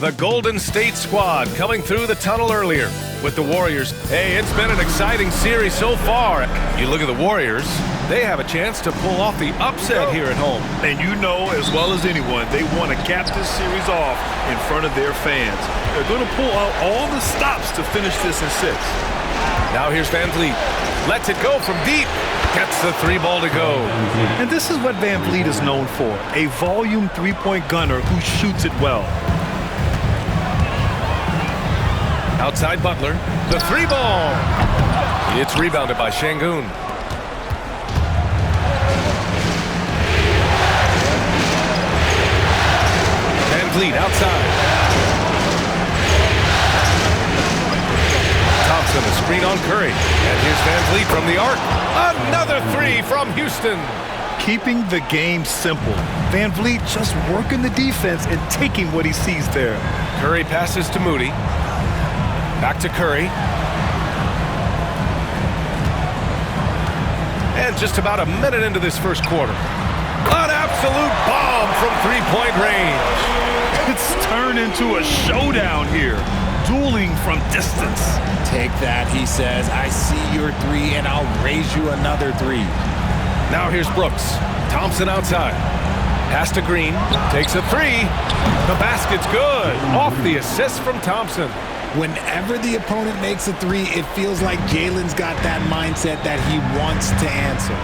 The Golden State squad coming through the tunnel earlier with the Warriors. Hey, it's been an exciting series so far. You look at the Warriors, they have a chance to pull off the upset here at home. And you know as well as anyone, they want to cap this series off in front of their fans. They're going to pull out all the stops to finish this in 6. Now here's Van Vliet. Lets it go from deep. Gets the 3 ball to go. And this is what Van Vliet is known for, a volume three-point gunner who shoots it well. Outside Butler, the 3 ball. It's rebounded by Şengün. Van Vliet outside. Thompson, a screen on Curry. And here's Van Vliet from the arc. Another 3 from Houston. Keeping the game simple. Van Vliet just working the defense and taking what he sees there. Curry passes to Moody. Back to Curry. And just about a minute into this first quarter. An absolute bomb from 3-point range. It's turned into a showdown here. Dueling from distance. Take that, he says. I see your 3 and I'll raise you another 3. Now here's Brooks. Thompson outside. Pass to Green. Takes a 3. The basket's good. Off the assist from Thompson. Whenever the opponent makes a 3, it feels like Jalen's got that mindset that he wants to answer.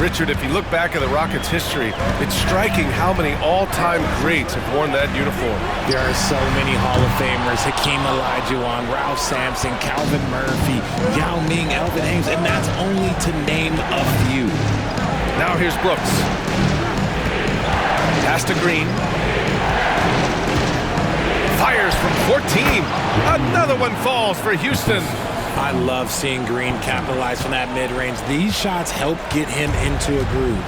Richard, if you look back at the Rockets' history, it's striking how many all-time greats have worn that uniform. There are so many Hall of Famers: Hakeem Olajuwon, Ralph Sampson, Calvin Murphy, Yao Ming, Elvin Hayes, and that's only to name a few. Now here's Brooks. Pass to Green. Fires from 14. Another one falls for Houston. I love seeing Green capitalize from that mid-range. These shots help get him into a groove.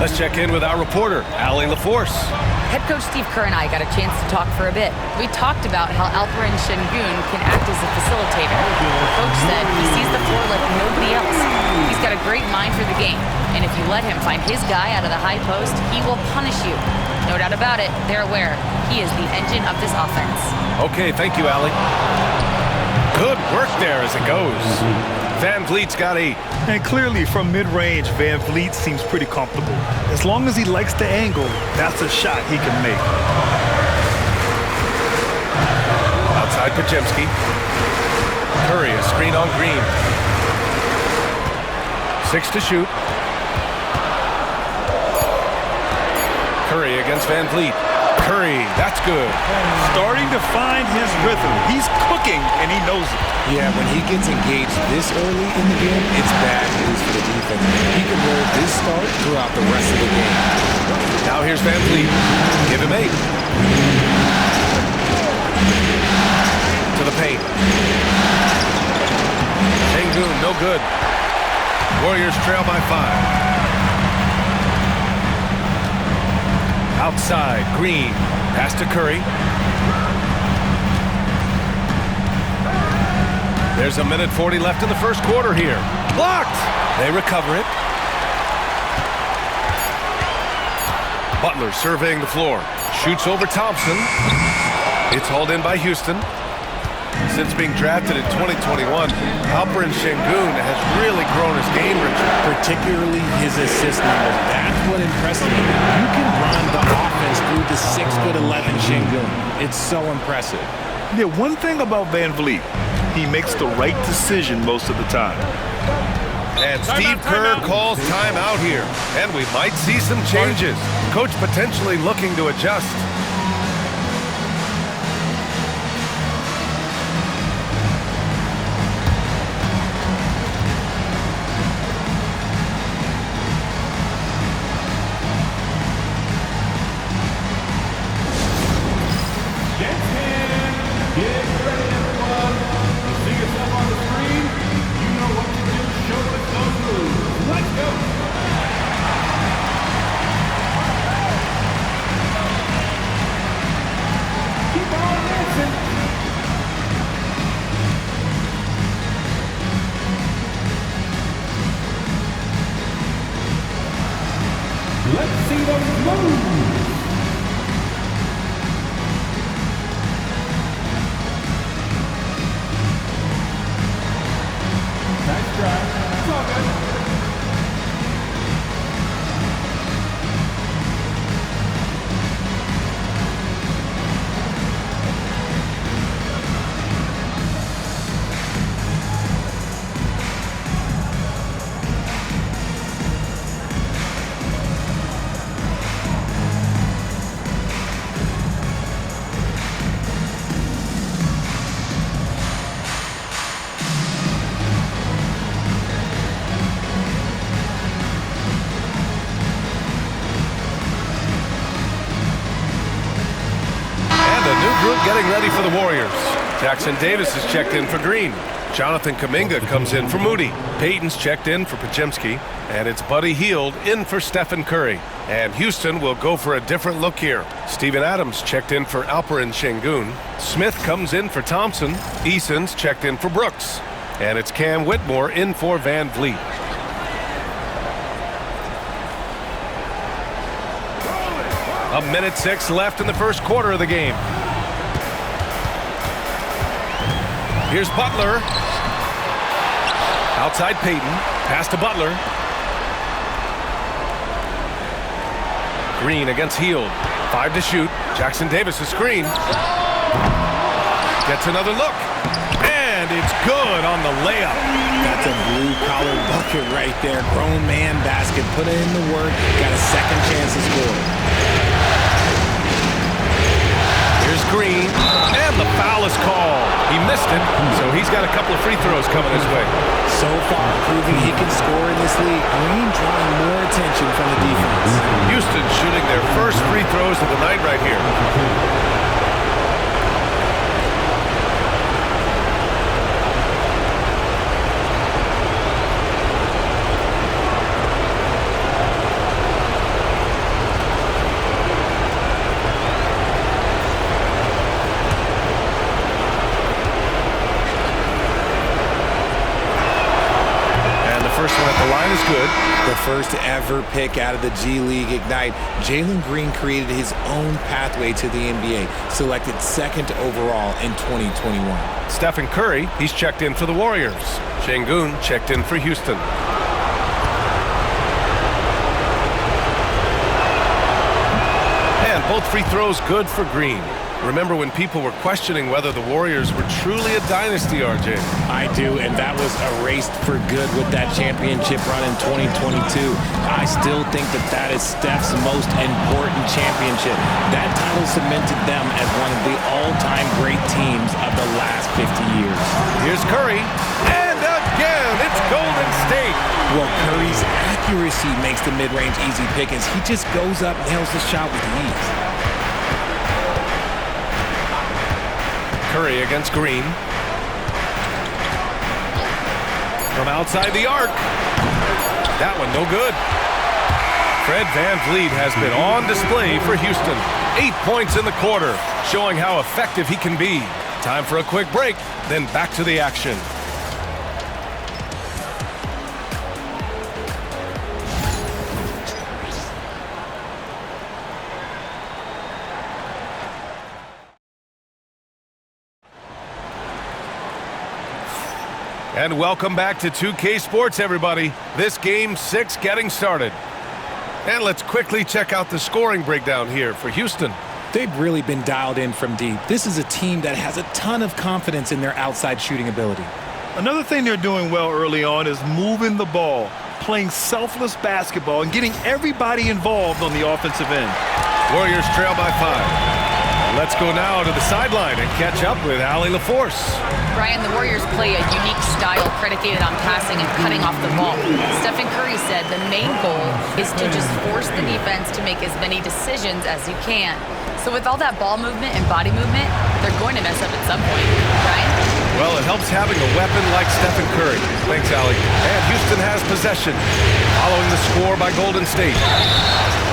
Let's check in with our reporter, Allie LaForce. Head coach Steve Kerr and I got a chance to talk for a bit. We talked about how Alperen Şengün can act as a facilitator. The coach said he sees the floor like nobody else. He's got a great mind for the game, and if you let him find his guy out of the high post, he will punish you. No doubt about it, they're aware he is the engine of this offense. Okay, thank you, Allie. Good work there as it goes. Van Vliet's got 8. And clearly from mid-range, Van Vliet seems pretty comfortable. As long as he likes the angle, that's a shot he can make. Outside Podziemski. Curry, a screen on Green. 6 to shoot. Curry against Van Vliet. Curry, that's good. Starting to find his rhythm. He's cooking, and he knows it. Yeah, when he gets engaged this early in the game, it's bad news for the defense. He can roll this start throughout the rest of the game. Now here's Van Vliet. Give him 8. To the paint. Şengün, no good. Warriors trail by 5. Outside, Green. Pass to Curry. There's a minute 40 left in the first quarter here. Blocked! They recover it. Butler surveying the floor. Shoots over Thompson. It's hauled in by Houston. Since being drafted in 2021, Alperen Şengün has really grown his game, Richard. Particularly his assist numbers. That's what impressed me. You can run the offense through the 6'11" Şengün. It's so impressive. Yeah, one thing about Van Vliet, he makes the right decision most of the time. And Steve Kerr calls timeout here. And we might see some changes. Coach potentially looking to adjust. the new group getting ready for the Warriors. Jackson Davis is checked in for Green. Jonathan Kuminga comes in for Moody. Payton's checked in for Podziemski. And it's Buddy Hield in for Stephen Curry. And Houston will go for a different look here. Steven Adams checked in for Alperen Şengün. Smith comes in for Thompson. Eason's checked in for Brooks. And it's Cam Whitmore in for Van Vliet. A minute 6 left in the first quarter of the game. Here's Butler. Outside Payton. Pass to Butler. Green against Hield. 5 to shoot. Jackson Davis' screen. Gets another look. And it's good on the layup. That's a blue-collar bucket right there. Grown man basket. Put in the work. Got a second chance to score. Here's Green. And the foul is called. He missed it, so he's got a couple of free throws coming his way. So far, proving he can score in this league. Green drawing more attention from the defense. Houston shooting their first free throws of the night right here. Good. The first ever pick out of the G League Ignite, Jalen Green created his own pathway to the NBA, selected second overall in 2021. Stephen Curry, he's checked in for the Warriors. Şengün checked in for Houston. And both free throws good for Green. Remember when people were questioning whether the Warriors were truly a dynasty, RJ? I do, and that was erased for good with that championship run in 2022. I still think that is Steph's most important championship. That title cemented them as one of the all-time great teams of the last 50 years. Here's Curry, and again, it's Golden State. Well, Curry's accuracy makes the mid-range easy pickings. He just goes up, nails the shot with ease. Curry against Green. From outside the arc. That one no good. Fred VanVleet has been on display for Houston. 8 points in the quarter, showing how effective he can be. Time for a quick break, then back to the action. And welcome back to 2K Sports, everybody. This Game 6 getting started. And let's quickly check out the scoring breakdown here for Houston. They've really been dialed in from deep. This is a team that has a ton of confidence in their outside shooting ability. Another thing they're doing well early on is moving the ball, playing selfless basketball, and getting everybody involved on the offensive end. Warriors trail by 5. Let's go now to the sideline and catch up with Allie LaForce. Brian, the Warriors play a unique style predicated on passing and cutting off the ball. Stephen Curry said the main goal is to just force the defense to make as many decisions as you can. So with all that ball movement and body movement, they're going to mess up at some point. Brian? Well, it helps having a weapon like Stephen Curry. Thanks, Allie. And Houston has possession, following the score by Golden State.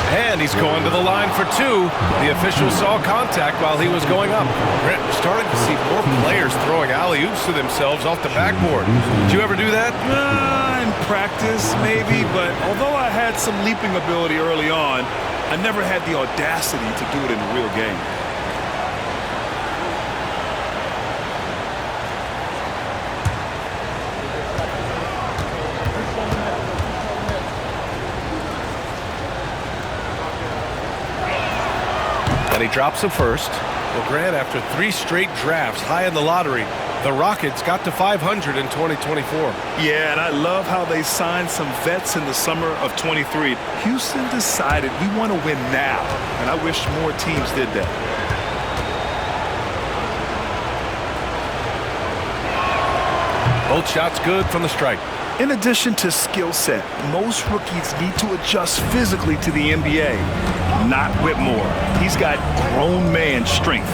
And he's going to the line for 2. The official saw contact while he was going up. We're starting to see more players throwing alley-oops to themselves off the backboard. Did you ever do that? In practice, maybe, but although I had some leaping ability early on, I never had the audacity to do it in a real game. And he drops the first. Well, Grant, after 3 straight drafts high in the lottery, the Rockets got to 500 in 2024. Yeah, and I love how they signed some vets in the summer of 23. Houston decided we want to win now, and I wish more teams did that. Both shots good from the stripe. In addition to skill set, most rookies need to adjust physically to the NBA. not Whitmore. He's got grown man strength.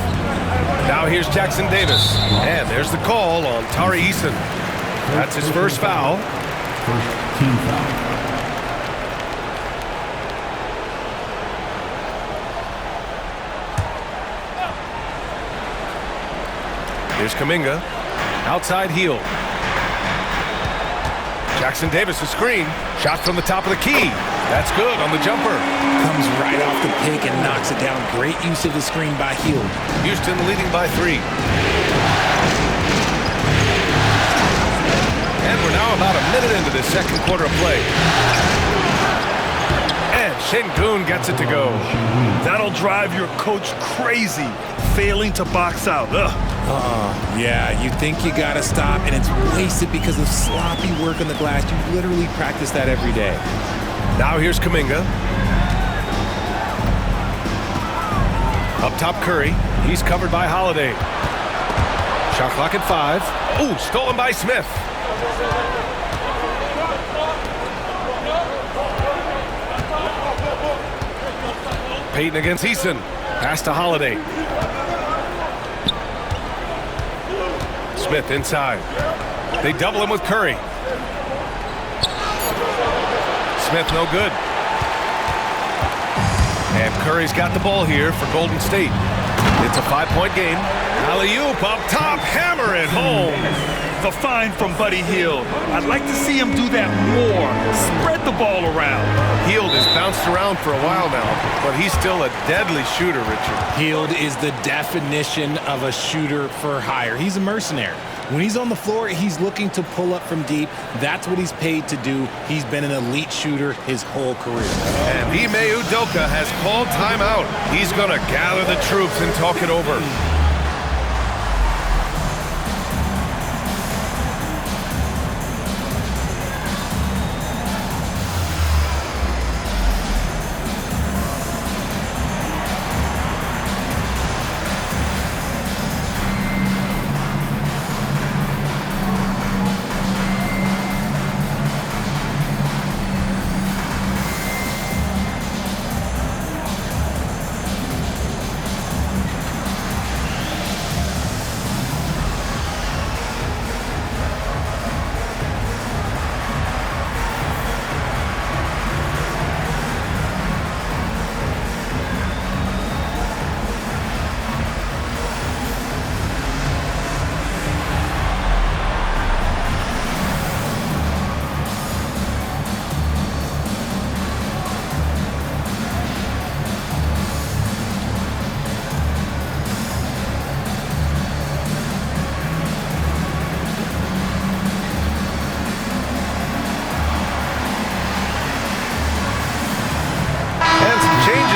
Now here's Jackson Davis. And there's the call on Tari Eason. That's his first foul. First team foul. Here's Kuminga. Outside heel. Jackson Davis, a screen. Shot from the top of the key. That's good on the jumper. Comes right off the pick and knocks it down. Great use of the screen by Hield. Houston leading by 3. And we're now about a minute into the second quarter of play. And Sengun gets it to go. That'll drive your coach crazy, failing to box out. Yeah, you think you gotta stop, and it's wasted because of sloppy work on the glass. You literally practice that every day. Now here's Kuminga. Up top, Curry. He's covered by Holiday. Shot clock at 5. Ooh, stolen by Smith. Payton against Eason. Pass to Holiday. Smith inside. They double him with Curry. Smith no good. And Curry's got the ball here for Golden State. It's a 5-point game. Alley-oop up top, hammer it home. The find from Buddy Hield. I'd like to see him do that more. Spread the ball around. Hield has bounced around for a while now, but he's still a deadly shooter, Richard. Hield is the definition of a shooter for hire. He's a mercenary. When he's on the floor, he's looking to pull up from deep. That's what he's paid to do. He's been an elite shooter his whole career. And Ime Udoka has called timeout. He's going to gather the troops and talk it over.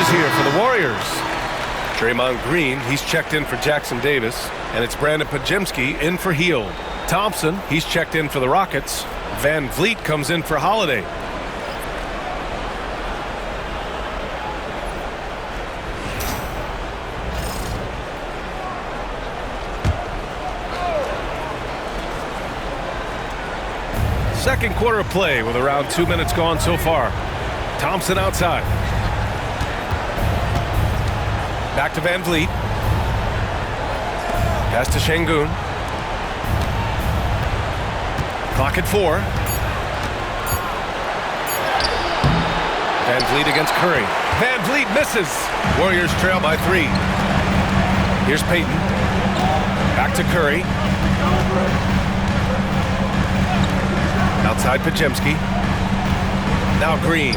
Here for the Warriors. Draymond Green, he's checked in for Jackson Davis, and it's Brandon Podziemski in for Hield. Thompson, he's checked in for the Rockets. Van Vliet comes in for Holiday. Second quarter of play with around 2 minutes gone so far. Thompson outside. Back to Van Vliet. Pass to Sengun. Clock at 4. Van Vliet against Curry. Van Vliet misses. Warriors trail by 3. Here's Payton. Back to Curry. Outside Podziemski. Now Green.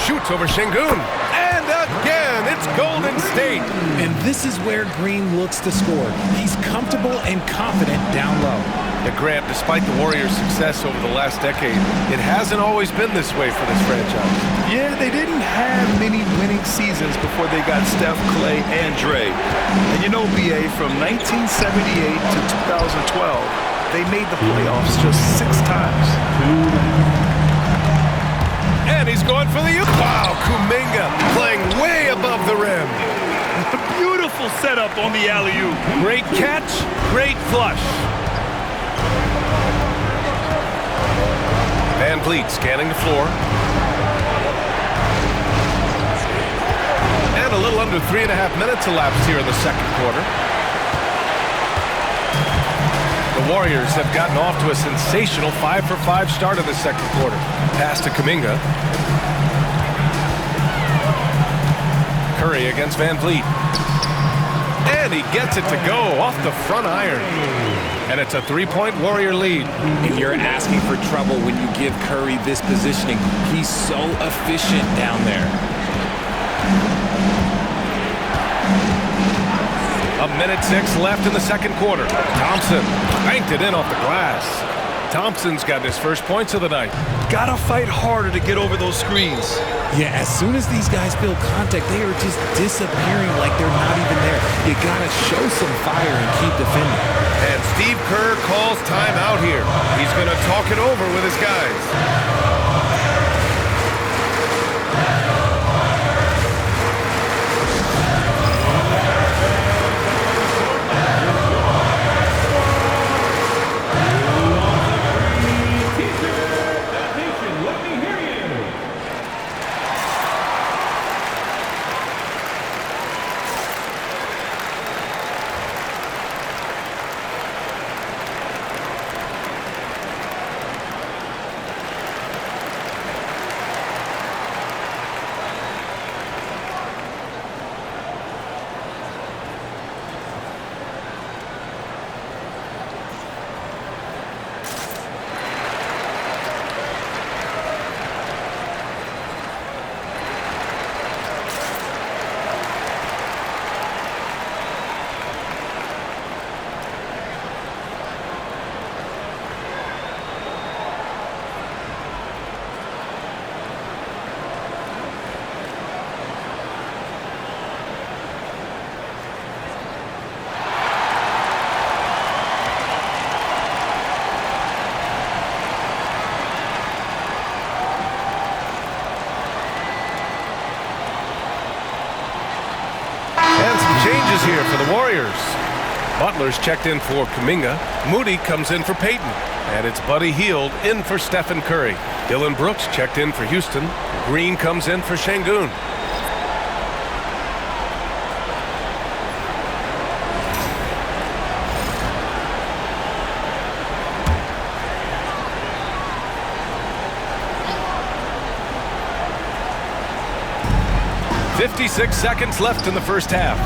Shoots over Sengun. Again, it's Golden State. And this is where Green looks to score. He's comfortable and confident down low. Yeah, Grant, despite the Warriors' success over the last decade, it hasn't always been this way for this franchise. Yeah, they didn't have many winning seasons before they got Steph, Clay, and Dre. And you know, BA, from 1978 to 2012, they made the playoffs just 6 times. And he's going for the... Wow, Kuminga playing way above the rim. Beautiful setup on the alley-oop. Great catch, great flush. Van Vliet scanning the floor. under 3.5 minutes elapsed here in the second quarter. The Warriors have gotten off to a sensational 5-for-5 start in the second quarter. Pass to Kuminga. Curry against Van Vliet. And he gets it to go off the front iron. And it's a 3-point Warrior lead. And you're asking for trouble when you give Curry this positioning. He's so efficient down there. A minute 6 left in the second quarter. Thompson banked it in off the glass. Thompson's got his first points of the night. Gotta fight harder to get over those screens. Yeah, as soon as these guys feel contact, they are just disappearing like they're not even there. You gotta show some fire and keep defending. And Steve Kerr calls timeout here. He's gonna talk it over with his guys. Changes here for the Warriors. Butler's checked in for Kuminga. Moody comes in for Payton. And it's Buddy Hield in for Stephen Curry. Dylan Brooks checked in for Houston. Green comes in for Şengün. "56 seconds left in the first half.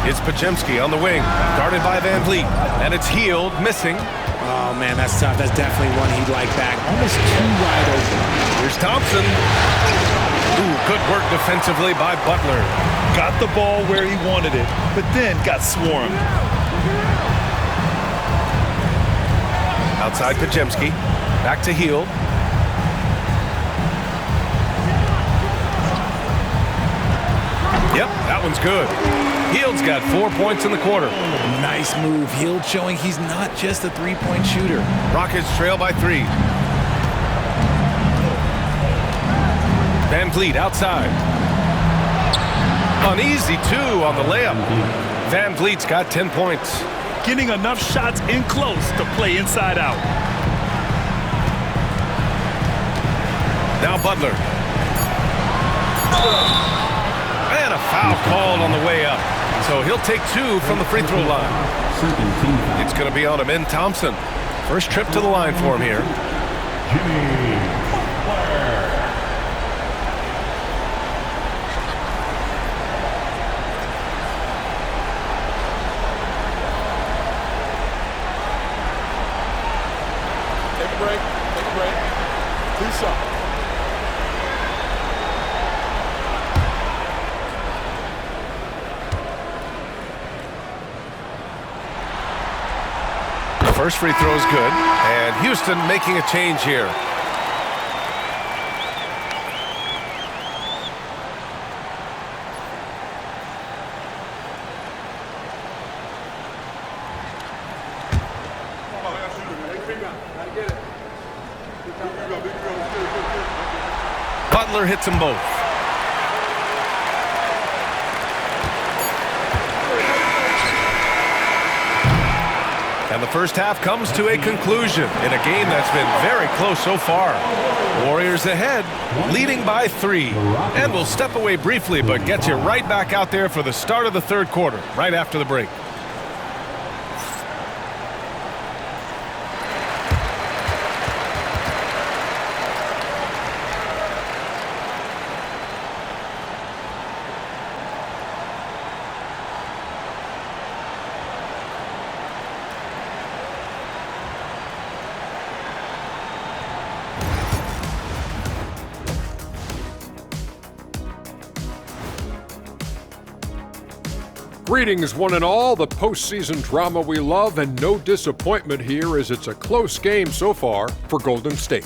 It's Podziemski on the wing, guarded by Van Vliet, and it's Hield missing. Oh, man, that's tough. That's definitely one he'd like back. Almost too wide open. Here's Thompson. Ooh, good work defensively by Butler. Got the ball where he wanted it, but then got swarmed. Outside Podziemski, back to Hield. Yep, that one's good. Hield's got 4 points in the quarter. Nice move. Hield showing he's not just a three-point shooter. Rockets trail by 3. Van Vliet outside. An easy 2 on the layup. Van Vliet's got 10 points. Getting enough shots in close to play inside out. Now Butler. And a foul called on the way up. So he'll take 2 from the free throw line. It's going to be on Amen Thompson. First trip to the line for him here. Jimmy Butler. Take a break. Take a break. Do something. First free throw is good, and Houston making a change here. Butler hits them both. And the first half comes to a conclusion in a game that's been very close so far. Warriors ahead, leading by 3. And we'll step away briefly, but get you right back out there for the start of the third quarter, right after the break. Greetings, one and all. The postseason drama we love, and no disappointment here as it's a close game so far for Golden State.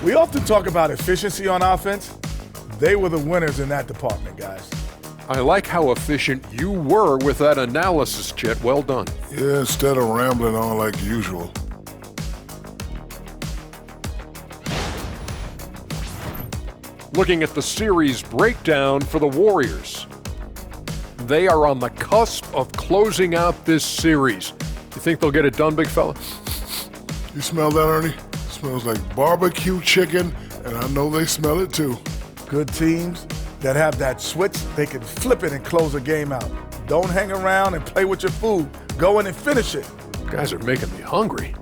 We often talk about efficiency on offense. They were the winners in that department, guys. I like how efficient you were with that analysis, Chet. Well done. Yeah, instead of rambling on like usual. Looking at the series breakdown for the Warriors. They are on the cusp of closing out this series. You think they'll get it done, big fella? You smell that, Ernie? It smells like barbecue chicken, and I know they smell it too. Good teams that have that switch, they can flip it and close a game out. Don't hang around and play with your food. Go in and finish it. You guys are making me hungry.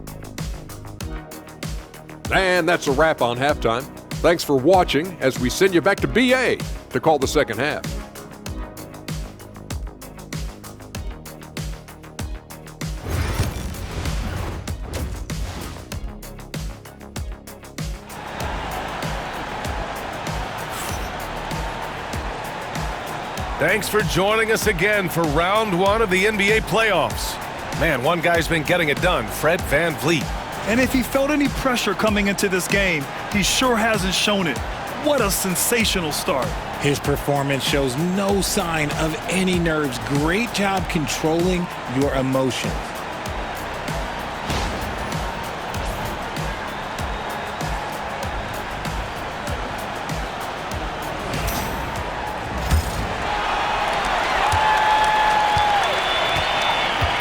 And that's a wrap on halftime. Thanks for watching as we send you back to BA to call the second half. Thanks for joining us again for round 1 of the NBA playoffs. Man, one guy's been getting it done, Fred VanVleet. And if he felt any pressure coming into this game, he sure hasn't shown it. What a sensational start. His performance shows no sign of any nerves. Great job controlling your emotions.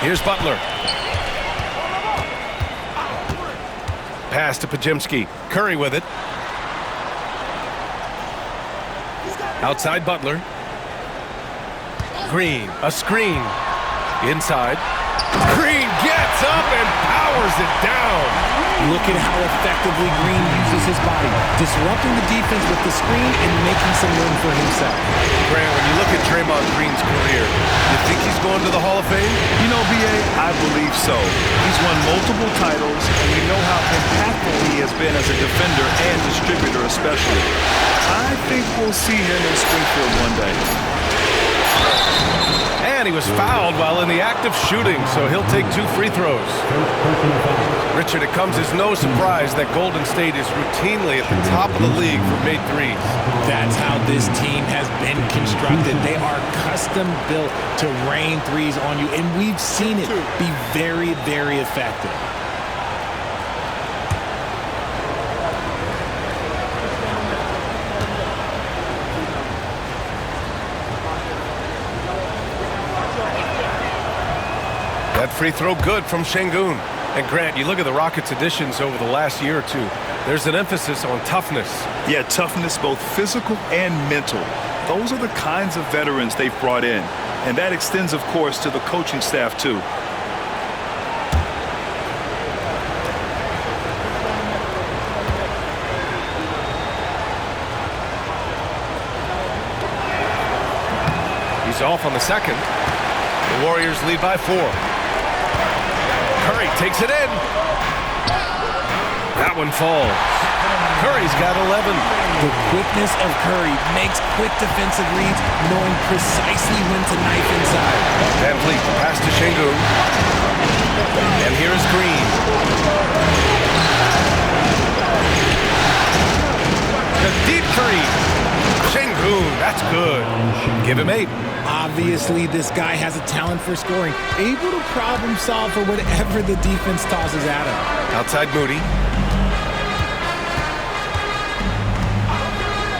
Here's Butler. Pass to Podziemski. Curry with it. Outside Butler. Green, a screen. Inside. Green gets up and powers it down. Look at how effectively Green uses his body, disrupting the defense with the screen and making some room for himself. Grant, when you look at Draymond Green's career, you think he's going to the Hall of Fame? You know, B.A., I believe so. He's won multiple titles, and we know how impactful he has been as a defender and distributor especially. I think we'll see him in Springfield one day. And he was fouled while in the act of shooting, so he'll take 2 free throws. Richard, it comes as no surprise that Golden State is routinely at the top of the league for made threes. That's how this team has been constructed. They are custom built to rain threes on you, and we've seen it be very, very effective. That free throw good from Şengün. And Grant, you look at the Rockets' additions over the last year or two. There's an emphasis on toughness. Yeah, toughness, both physical and mental. Those are the kinds of veterans they've brought in. And that extends, of course, to the coaching staff, too. He's off on the second. The Warriors lead by 4. Curry takes it in. That one falls. Curry's got 11. The quickness of Curry makes quick defensive reads, knowing precisely when to knife inside. VanVleet pass to Şengün. And here's Green. The deep three. Şengün, that's good. Give him 8. Obviously, this guy has a talent for scoring, able to problem solve for whatever the defense tosses at him. Outside Moody.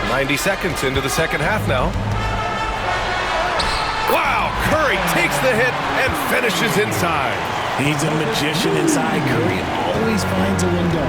90 seconds into the second half now. Wow, Curry takes the hit and finishes inside. He's a magician inside. Curry always finds a window.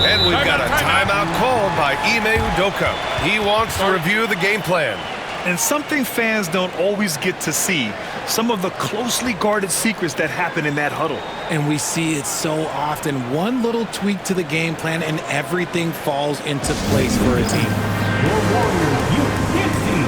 And we've got a timeout called by Ime Udoka. He wants to review the game plan. And something fans don't always get to see, some of the closely guarded secrets that happen in that huddle. And we see it so often. One little tweak to the game plan and everything falls into place for a team. Your Warriors Youth Team.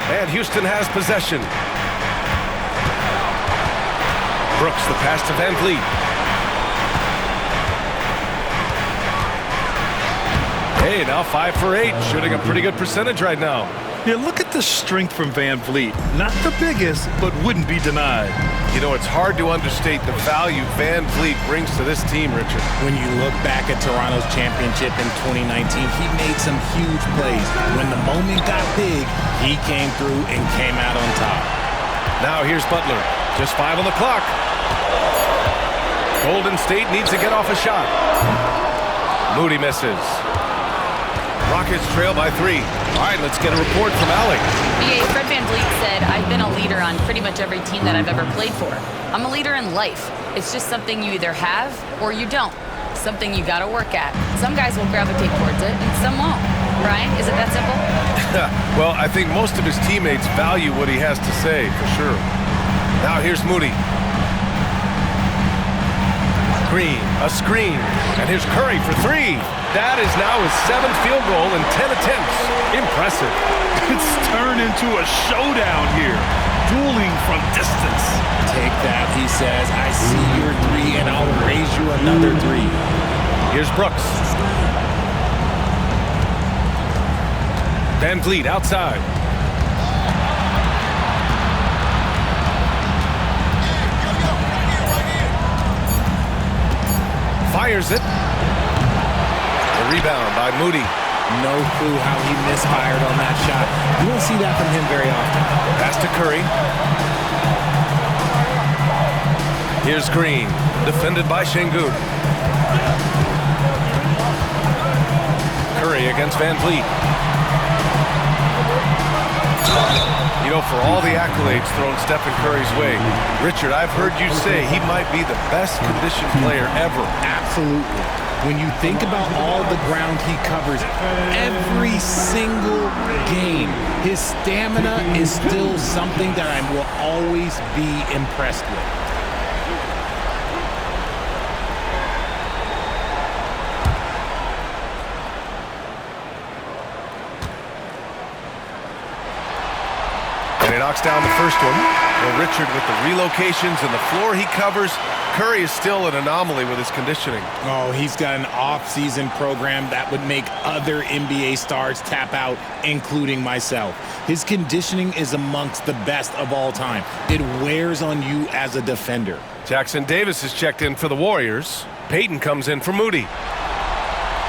And Houston has possession. Brooks, the pass to Van Vliet. Hey, now 5 for 8, shooting a pretty good percentage right now. Yeah, look at the strength from Van Vliet. Not the biggest, but wouldn't be denied. You know, it's hard to understate the value Van Vliet brings to this team, Richard. When you look back at Toronto's championship in 2019, he made some huge plays. When the moment got big, he came through and came out on top. Now here's Butler. Just 5 on the clock. Golden State needs to get off a shot. Moody misses. Rockets trail by 3. All right, let's get a report from Alec. BA, Fred Van Vliet said, I've been a leader on pretty much every team that I've ever played for. I'm a leader in life. It's just something you either have or you don't. Something you gotta work at. Some guys will gravitate towards it and some won't. Brian, is it that simple? Well, I think most of his teammates value what he has to say, for sure. Now here's Moody. Green, a screen, and here's Curry for 3. That is now his 7th field goal in 10 attempts. Impressive. It's turned into a showdown here. Dueling from distance. Take that, he says. I see your 3 and I'll raise you another 3. Here's Brooks. Van Vliet outside. Fires it. The rebound by Moody. No clue how he misfired on that shot. You don't see that from him very often. Pass to Curry. Here's Green, defended by Şengün. Curry against Van Vliet. You know, for all the accolades thrown Stephen Curry's way, Richard, I've heard you say he might be the best conditioned player ever. Absolutely. When you think about all the ground he covers every single game, his stamina is still something that I will always be impressed with. And he knocks knocks down the first one. Well, Richard, with the relocations and the floor he covers, Curry is still an anomaly with his conditioning. Oh, he's got an off-season program that would make other NBA stars tap out, including myself. His conditioning is amongst the best of all time. It wears on you as a defender. Jackson Davis is checked in for the Warriors. Payton comes in for Moody.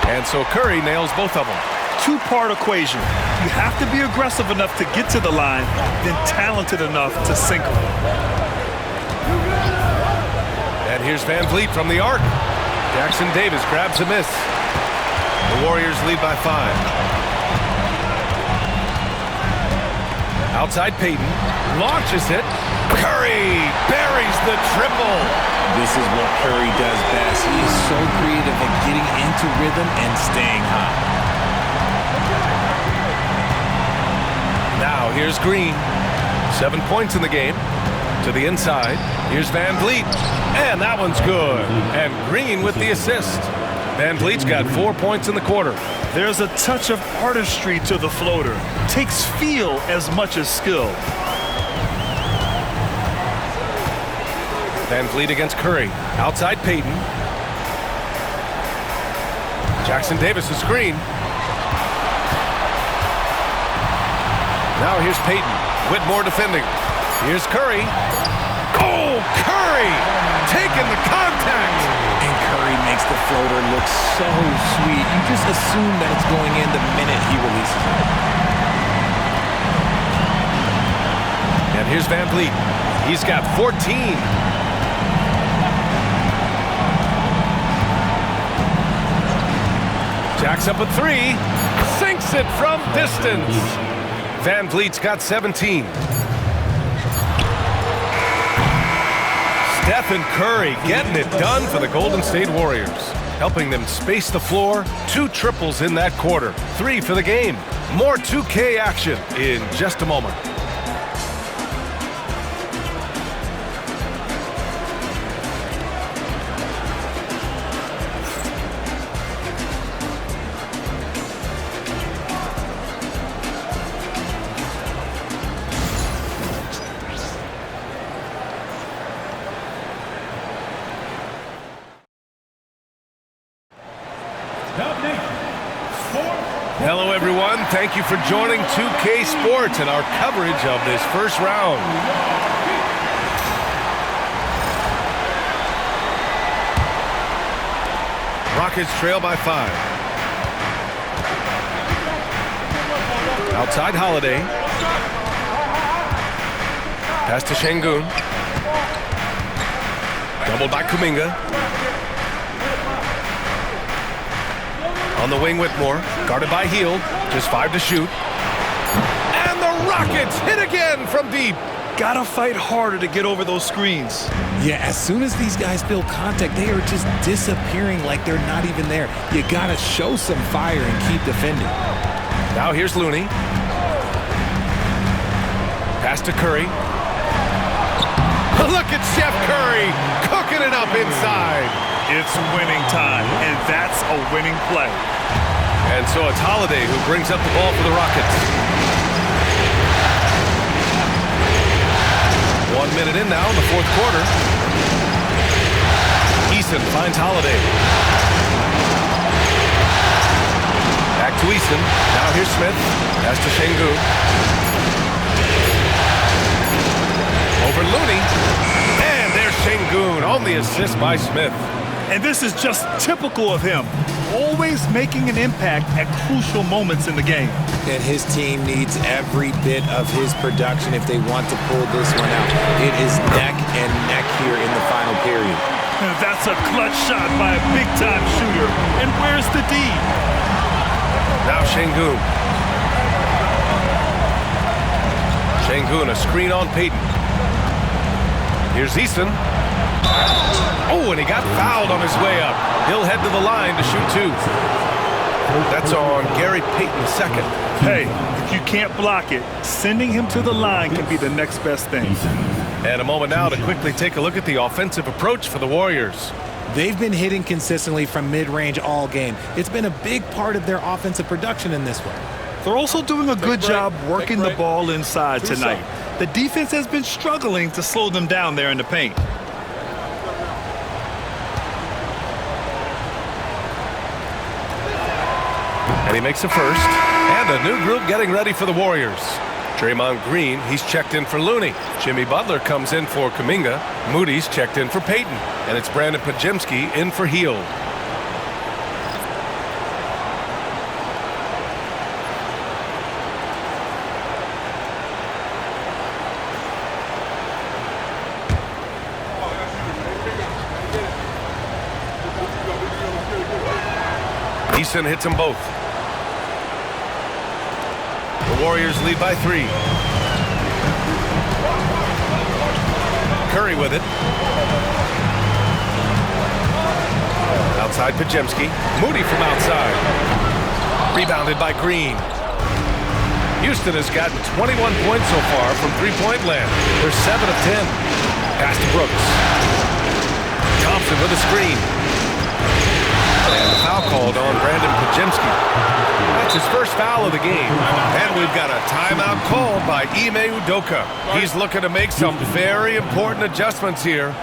And so Curry nails both of them. Two-part equation. You have to be aggressive enough to get to the line, then talented enough to sink them. And here's Van Vliet from the arc. Jackson Davis grabs a miss. The Warriors lead by 5. Outside Payton. Launches it. Curry buries the triple. This is what Curry does best. He is so creative at getting into rhythm and staying hot. Now here's Green. 7 points in the game. To the inside. Here's Van Vliet. And that one's good. And Green with the assist. Van Vliet's got 4 points in the quarter. There's a touch of artistry to the floater. Takes feel as much as skill. Van Vliet against Curry. Outside Payton. Jackson Davis a screen. Now here's Payton. Whitmore defending. Here's Curry. Oh, Curry! Taking the contact! And Curry makes the floater look so sweet. You just assume that it's going in the minute he releases it. And here's Van Vliet. He's got 14. Jacks up a 3. Sinks it from distance. Van Vliet's got 17. Stephen Curry getting it done for the Golden State Warriors, helping them space the floor. 2 triples in that quarter. 3 for the game. More 2K action in just a moment. Hello, everyone. Thank you for joining 2K Sports and our coverage of this first round. Rockets trail by 5. Outside Holiday. Pass to Şengün. Doubled by Kuminga. On the wing, Whitmore, guarded by Hield, just 5 to shoot. And the Rockets hit again from deep. Gotta fight harder to get over those screens. Yeah, as soon as these guys feel contact, they are just disappearing like they're not even there. You gotta show some fire and keep defending. Now here's Looney. Pass to Curry. Look at Steph Curry cooking it up inside. It's winning time, and that's a winning play. And so it's Holiday who brings up the ball for the Rockets. 1 minute in now in the fourth quarter. Eason finds Holiday. Back to Eason. Now here's Smith. Pass to Şengün. Over Looney. And there's Şengün on the assist by Smith. And this is just typical of him. Always making an impact at crucial moments in the game. And his team needs every bit of his production if they want to pull this one out. It is neck and neck here in the final period. That's a clutch shot by a big-time shooter. And where's the D? Now Şengün. Şengün, a screen on Payton. Here's Eason. Oh, and he got fouled on his way up. He'll head to the line to shoot 2. That's on Gary Payton II. Hey, if you can't block it, sending him to the line can be the next best thing. And a moment now to quickly take a look at the offensive approach for the Warriors. They've been hitting consistently from mid-range all game. It's been a big part of their offensive production in this one. They're also doing a good job working the ball inside tonight. The defense has been struggling to slow them down there in the paint. And he makes a first. And a new group getting ready for the Warriors. Draymond Green, he's checked in for Looney. Jimmy Butler comes in for Kuminga. Moody's checked in for Payton. And it's Brandon Podziemski in for Hield. Eason hits them both. The Warriors lead by 3. Curry with it. Outside Podziemski. Moody from outside. Rebounded by Green. Houston has gotten 21 points so far from three-point land. They're 7 of 10. Pass to Brooks. Thompson with a screen. And the foul called on Brandon Podziemski. That's his first foul of the game. And we've got a timeout called by Ime Udoka. He's looking to make some very important adjustments here.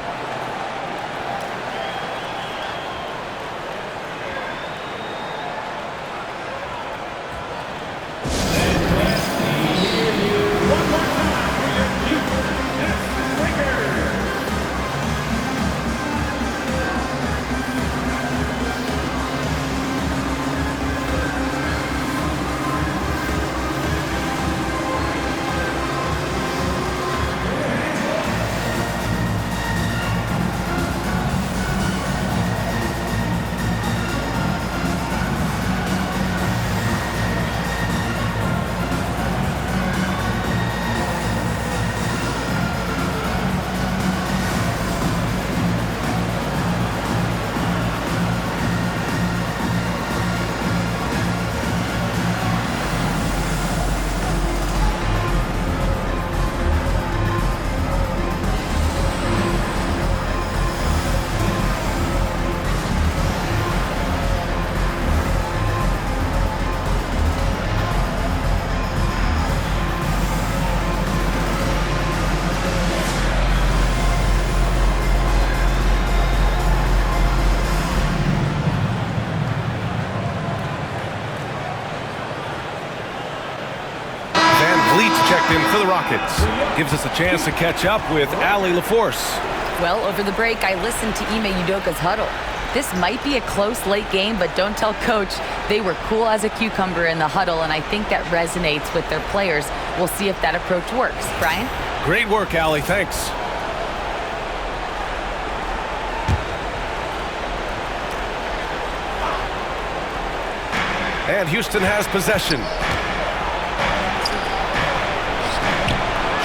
Checked in for the Rockets. Gives us a chance to catch up with Allie LaForce. Well, over the break, I listened to Ime Udoka's huddle. This might be a close late game, but don't tell Coach. They were cool as a cucumber in the huddle, and I think that resonates with their players. We'll see if that approach works. Brian? Great work, Allie. Thanks. And Houston has possession.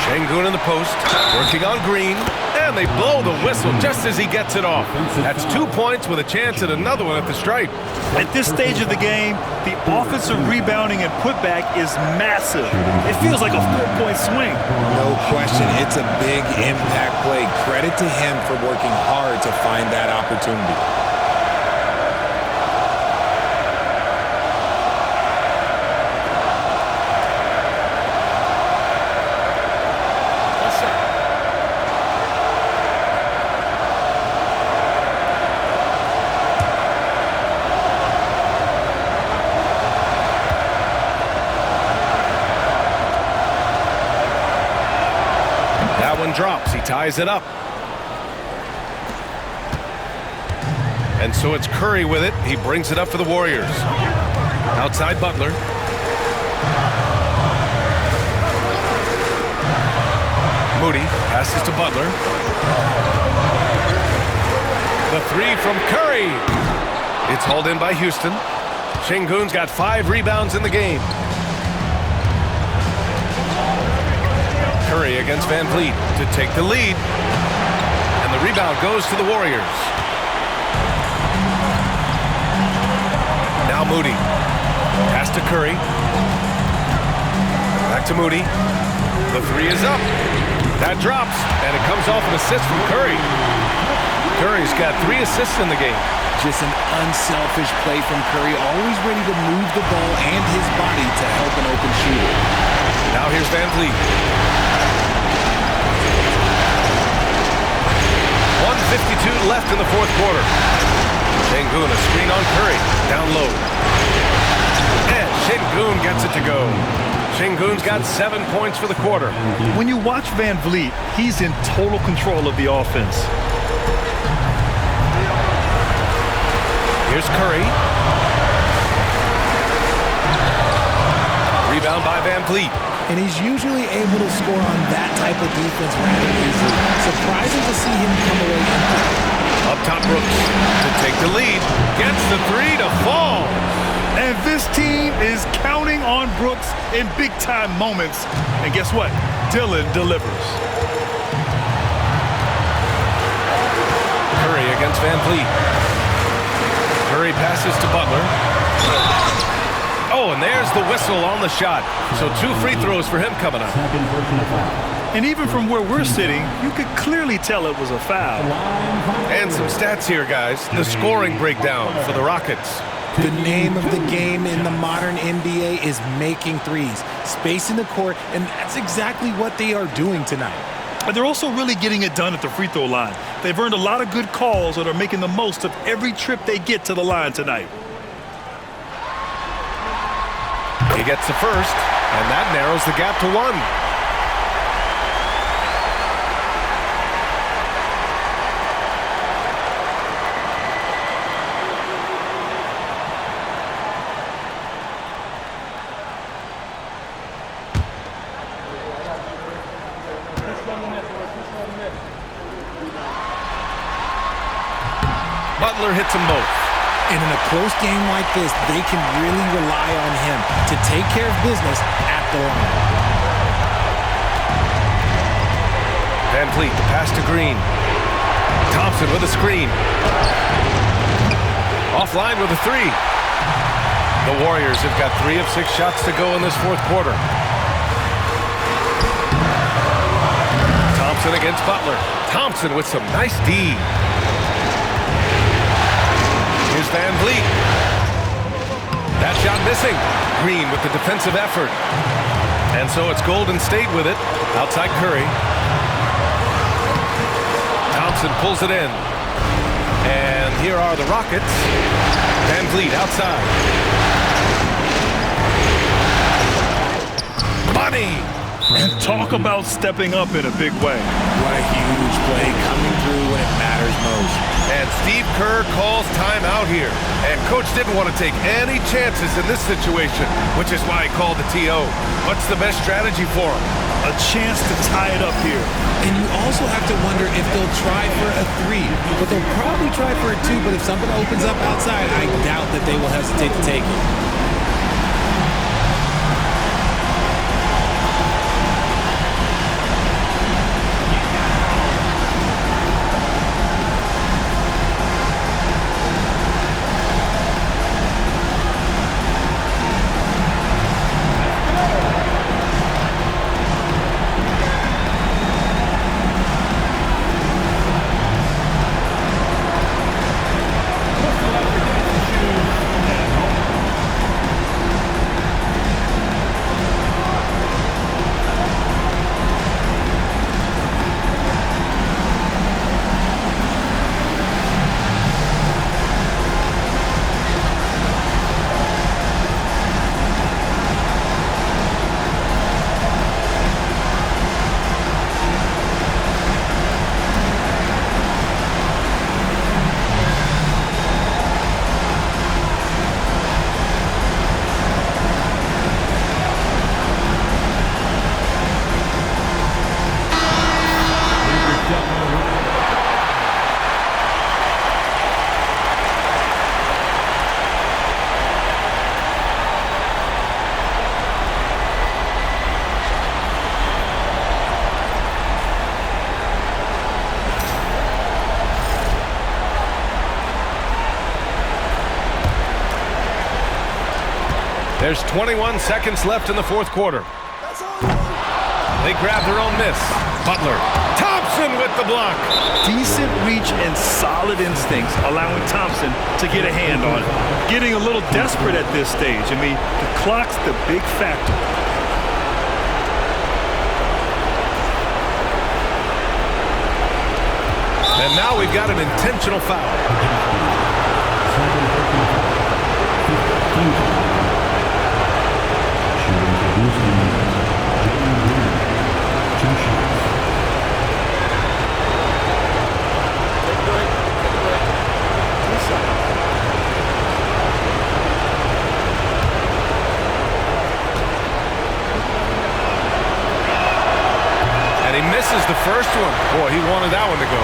Şengün in the post, working on Green, and they blow the whistle just as he gets it off. That's 2 points with a chance at another one at the stripe. At this stage of the game, the offensive rebounding and putback is massive. It feels like a 4-point swing. No question, it's a big impact play. Credit to him for working hard to find that opportunity. Drops, he ties it up. And so it's Curry with it. He brings it up for the Warriors. Outside Butler. Moody passes to Butler. The three from Curry. It's hauled in by Houston. Şengün's got 5 rebounds in the game. Curry against Van Vliet to take the lead. And the rebound goes to the Warriors. Now Moody. Pass to Curry. Back to Moody. The three is up. That drops, and it comes off an assist from Curry. Curry's got 3 assists in the game. Just an unselfish play from Curry, always ready to move the ball and his body to help an open shooter. Now here's Van Vliet. 1:52 left in the fourth quarter. Sengun, a screen on Curry. Down low. And Sengun gets it to go. Sengun's got 7 points for the quarter. When you watch Van Vliet, he's in total control of the offense. Here's Curry. Rebound by Van Vliet. And he's usually able to score on that type of defense rather easily. Surprising to see him come away empty. Up top, Brooks to take the lead. Gets the three to fall. And this team is counting on Brooks in big-time moments. And guess what? Dillon delivers. Curry against Van Vliet. Curry passes to Butler. Oh, and there's the whistle on the shot. So 2 free throws for him coming up. And even from where we're sitting, you could clearly tell it was a foul. And some stats here, guys. The scoring breakdown for the Rockets. The name of the game in the modern NBA is making threes, spacing the court, and that's exactly what they are doing tonight. But they're also really getting it done at the free throw line. They've earned a lot of good calls and are making the most of every trip they get to the line tonight. He gets the first, and that narrows the gap to 1. Butler hits them both. And in a close game like this, they can really rely on him to take care of business at the line. Van Vliet, the pass to Green. Thompson with a screen. Offline with a 3. The Warriors have got 3 of 6 shots to go in this fourth quarter. Thompson against Butler. Thompson with some nice D. Here's Van Vliet. That shot missing. Green with the defensive effort. And so it's Golden State with it. Outside Curry. Thompson pulls it in. And here are the Rockets. Van Vliet outside. Money! And talk about stepping up in a big way. What a huge play coming through when it matters most. And Steve Kerr calls timeout here. And Coach didn't want to take any chances in this situation, which is why he called the TO. What's the best strategy for him? A chance to tie it up here. And you also have to wonder if they'll try for a 3. But they'll probably try for a 2. But if something opens up outside, I doubt that they will hesitate to take it. There's 21 seconds left in the fourth quarter. They grab their own miss. Butler. Thompson! Thompson with the block. Decent reach and solid instincts, allowing Thompson to get a hand on it. Getting a little desperate at this stage. I mean, the clock's the big factor. And now we've got an intentional foul. And he misses the first one. Boy, he wanted that one to go.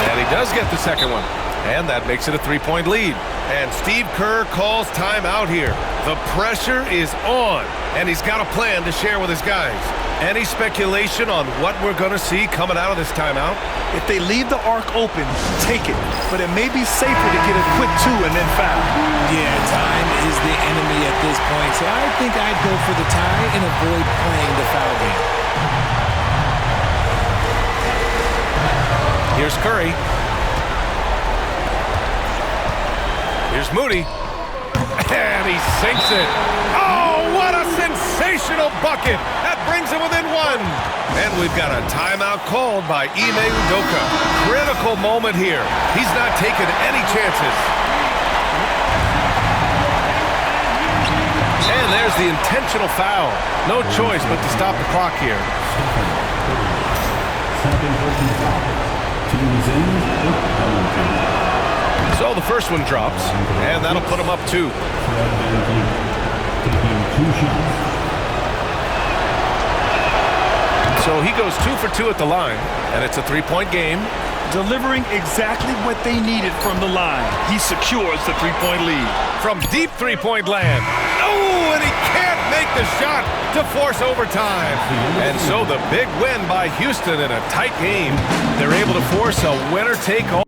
And he does get the second one. And that makes it a 3-point lead. And Steve Kerr calls timeout here. The pressure is on, and he's got a plan to share with his guys. Any speculation on what we're going to see coming out of this timeout? If they leave the arc open, take it. But it may be safer to get a quick 2 and then foul. Yeah, time is the enemy at this point, so I think I'd go for the tie and avoid playing the foul game. Here's Curry. Here's Moody. And he sinks it. Oh, what a sensational bucket. That brings him within one. And we've got a timeout called by Ime Udoka. Critical moment here. He's not taking any chances. And there's the intentional foul. No choice but to stop the clock here. So the first one drops, and that'll put him up 2. So he goes 2 for 2 at the line, and it's a 3-point game. Delivering exactly what they needed from the line. He secures the 3-point lead. From deep 3-point land. Oh, and he can't make the shot to force overtime. And so the big win by Houston in a tight game. They're able to force a winner-take-all